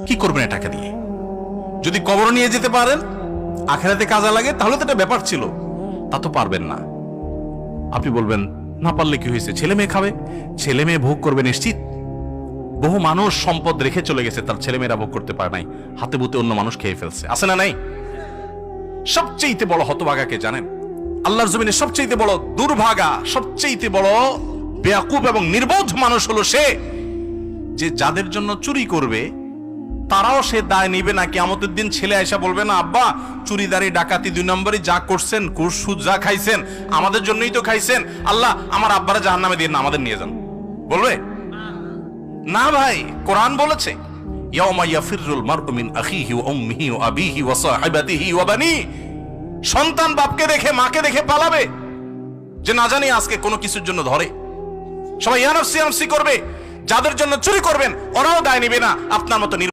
কি করবেন টাকা দিয়ে? যদি কবর নিয়ে যেতে পারেন, আখেরাতে কাজে লাগে, তাহলে তো একটা ব্যাপার ছিল। তা তো পারবেন না। আপনি বলবেন না পারলে কি হয়েছে, ছেলে মেয়ে খাবে, ছেলে মেয়ে ভোগ করবে নিশ্চিত। বহু মানুষ সম্পদ রেখে চলে গেছে, তার ছেলে মেয়েরা ভোগ করতে পারে নাই, হাতে বুতে অন্য মানুষ খেয়ে ফেলছে, আছে না নাই? সবচেয়ে বড় হতভাগা কে জানেন? আল্লাহর জমিনে সবচেয়ে বড় দুর্ভাগা, সবচেয়ে বড় বেয়াকুব এবং নির্বোধ মানুষ হলো সে, যে যাদের জন্য চুরি করবে তারাও সে দায় নিবে না। কিয়ামতের দিন ছেলে আয়সা বলবে না, আব্বা চুরিদারি ডাকাতি 2 নম্বরই যা করছেন, ঘুষ সুদ যা খাইছেন আমাদের জন্যই তো খাইছেন, আল্লাহ আমার আব্বারা জাহান্নামে দিয়ে না, আমাদের নিয়ে যান। বলবে না ভাই, কোরআন বলেছে ইয়াউমা ইয়াফিরুল মারউ মিন আখিহি ওয়া উম্মিহি ওয়া আবিহি ওয়া সাহিবাতিহি ওয়া বানি। সন্তান বাপকে দেখে মাকে দেখে পালাবে, যে না জানি আজকে কোনো কিছুর জন্য ধরে। সবাই ইয়া নাফসি নাফসি করবে। যাদের জন্য চুরি করবেন ওরাও দায় নিবে না, আপনার মতো